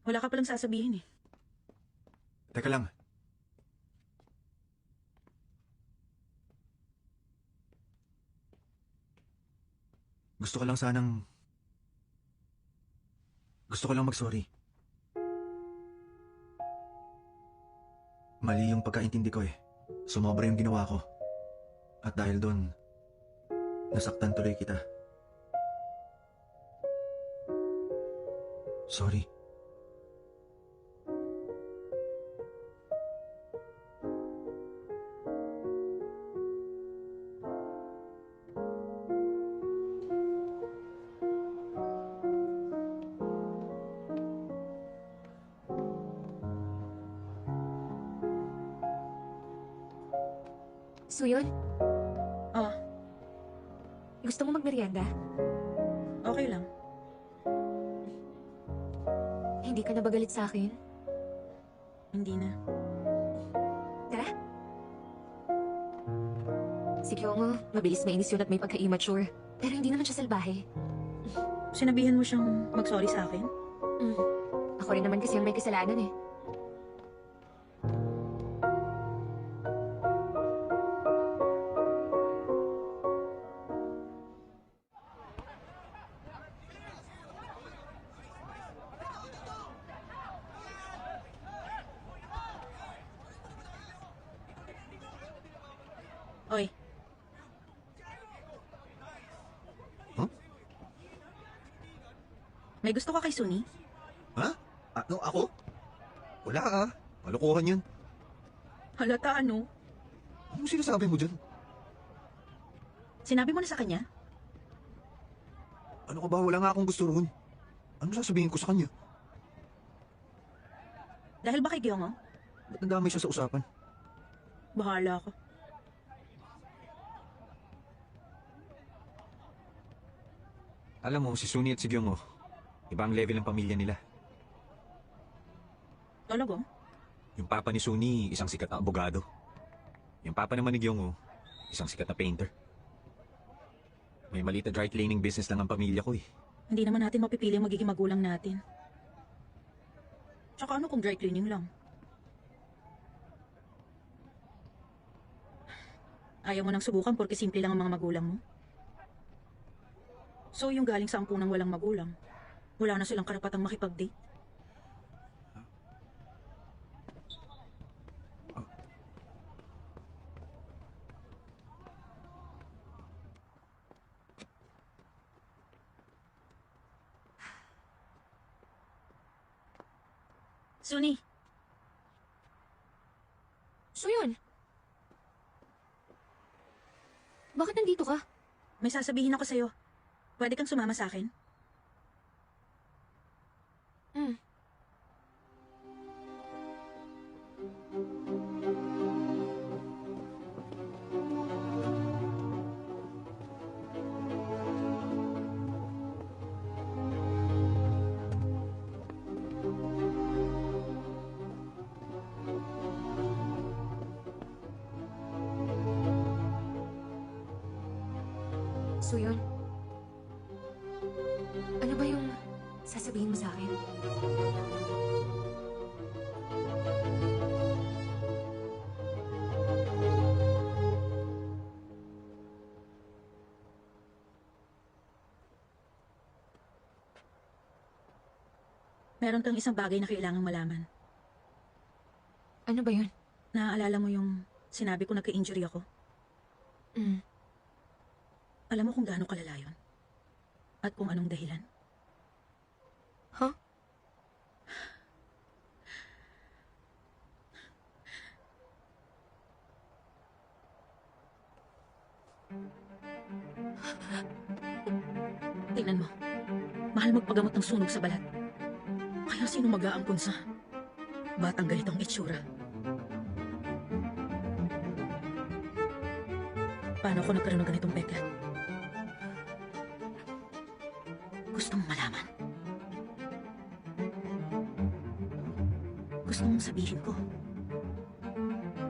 Wala ka palang sasabihin eh. Teka lang. Gusto ko lang sanang... Gusto ko lang mag-sorry. Mali yung pagkaintindi ko eh. Sumobra yung ginawa ko. At dahil doon, nasaktan tuloy kita. Sorry. So yun, Oh, gusto mo magmerienda? okay lang. Hindi ka na ba galit sa akin? Hindi na. Tara. Si Kyongo, mabilis mainis yun at may pagka-immature. Pero hindi naman siya salbahe. Sinabihan mo siyang mag-sorry sa akin? Ako rin naman kasi ang may kasalanan eh. Oy, Huh? may gusto ka kay Suni? Ha? Ano, ako? Wala ah. Kalokohan yun. Halata ano? Anong sinasabi mo dyan? Sinabi mo na sa kanya? Ano ka ba? Wala nga akong gusto roon. Ano sasabihin ko sa kanya? Dahil ba kay Gyongo? Ba't nadamay siya sa usapan? Bahala ako. Alam mo, si Suni at si Gyungo, ibang level ng pamilya nila. Talaga? Yung papa ni Suni, isang sikat na abogado. Yung papa naman ni Gyungo, isang sikat na painter. May maliit na dry cleaning business lang ang pamilya ko eh. Hindi naman natin mapipili ang magiging magulang natin. Tsaka ano kung dry cleaning lang? Ayaw mo nang subukan porque simple lang ang mga magulang mo? So yung galing sa ampunang walang magulang, wala na silang karapatang makipag-date? Suni, So yun. Bakit nandito ka? may sasabihin ako sa'yo. Pwede kang sumama sa akin? So yun. Ano ba yung sasabihin mo sa akin? Meron kang isang bagay na kailangang malaman. Ano ba yun? Naaalala mo yung sinabi ko nagka-injury ako? Alam mo kung gaano kalala yun? At kung anong dahilan? Huh? Tingnan mo. Mahal magpagamot ng sunog sa balat. Kaya sino mag-aampun sa batang ganitong itsura? Paano ako nagkaroon ng ganitong peklat? Gusto mong malaman? Gusto mong sabihin ko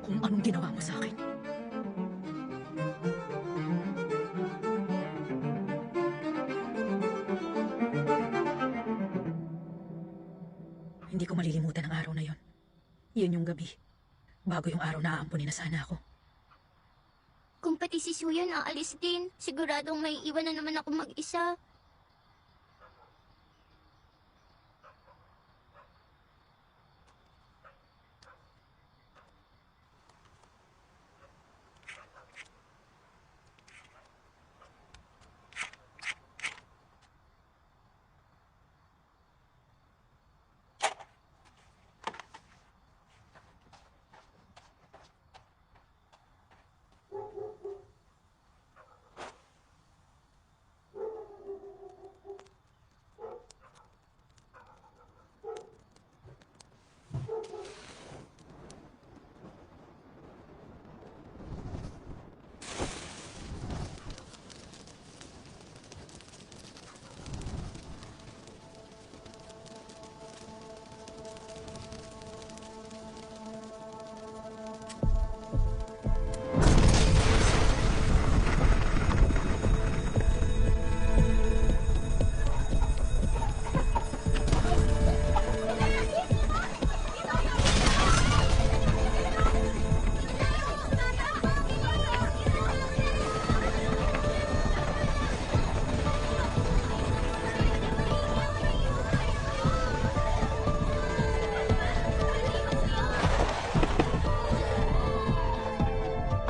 kung anong ginawa mo sa akin? Hindi ko malilimutan ang araw na yon. Yun yung gabi. Bago yung araw na aampunin na sana ako. Kung pati si Suyan aalis din, siguradong may iwan na naman ako mag-isa.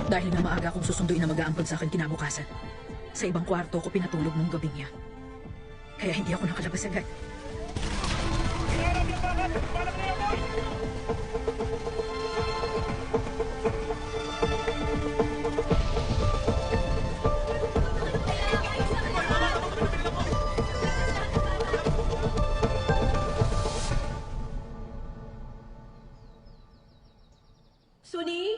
Dahil nga maaga akong susunduin na mag-aampon sa akin kinabukasan. Sa ibang kwarto ko pinatulog nung gabing yan. Kaya hindi ako nakalabas agad. Suni?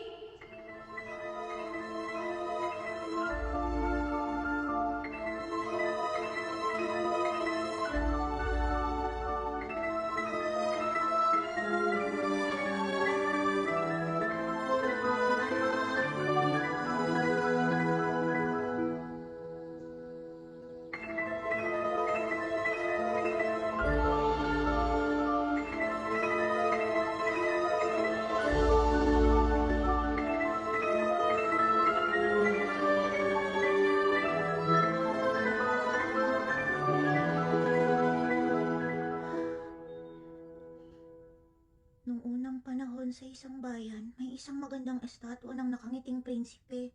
Noong unang panahon sa isang bayan, may isang magandang estatwa ng nakangiting prinsipe.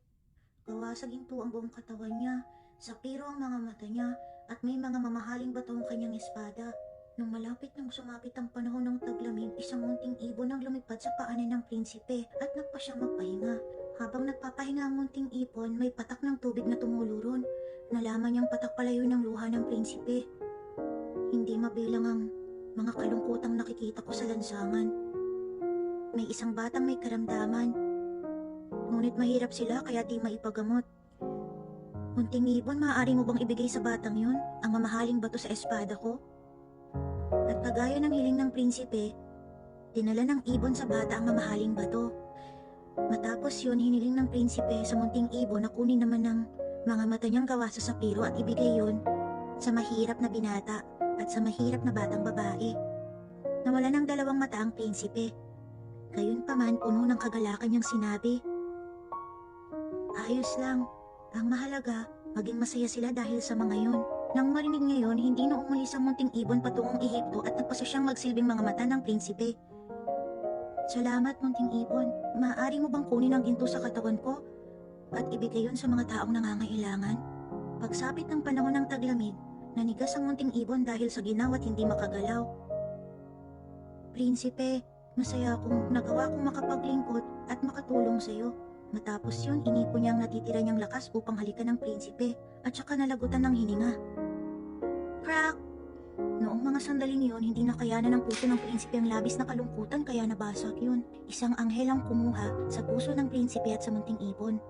Gawa sa ginto ang buong katawan niya, sapiro ang mga mata niya, at may mga mamahaling bato ang kanyang espada. Nung malapit nang sumapit ang panahon ng taglamig, isang munting ibon ang lumipad sa paanan ng prinsipe at nagpa siyang magpahinga. Habang nagpapahinga ang munting ipon, may patak ng tubig na tumulo ron. Nalaman niyang patak pala yun ng luha ng prinsipe. Hindi mabilang ang mga kalungkutang nakikita ko sa lansangan. May isang batang may karamdaman. Ngunit mahirap sila kaya di maipagamot. Munting ibon, maaari mo bang ibigay sa batang yun ang mamahaling bato sa espada ko? At kagaya ng hiling ng prinsipe, dinala ng ibon sa bata ang mamahaling bato. Matapos yun, hiniling ng prinsipe sa munting ibon na kunin naman ng mga mata niyang gawa sa sapiro at ibigay yun sa mahirap na binata at sa mahirap na batang babae. Nawala ng dalawang mata ang prinsipe. Gayunpaman, puno ng kagalakan niyang sinabi, "Ayos lang. Ang mahalaga, maging masaya sila dahil sa mga yun." Nang marinig niya yun, hindi na umalis ang munting ibon patungong Ehipto at nagpasa siyang magsilbing mga mata ng prinsipe. "Salamat, munting ibon. Maaari mo bang kunin ang ginto sa katawan ko at ibigay yun sa mga taong nangangailangan?" Pagsapit ng panahon ng taglamig, nanigas ang munting ibon dahil sa ginawa at hindi makagalaw. "Prinsipe, masaya akong nagawa kong makapaglingkod at makatulong sa iyo." Matapos yun, inipon niya ang natitira niyang lakas upang halikan ng prinsipe at saka nalagutan ng hininga. Crack! Noong mga sandaling yun, hindi nakayanan ng puso ng prinsipe ang labis na kalungkutan kaya nabasag yun. Isang anghel ang kumuha sa puso ng prinsipe at sa munting ibon.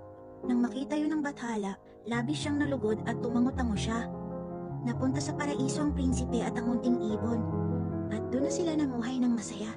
Nang makita yun ng bathala, labis siyang nalugod at tumango-tango siya. Napunta sa paraiso ang prinsipe at ang munting ibon. At doon na sila namuhay ng masaya.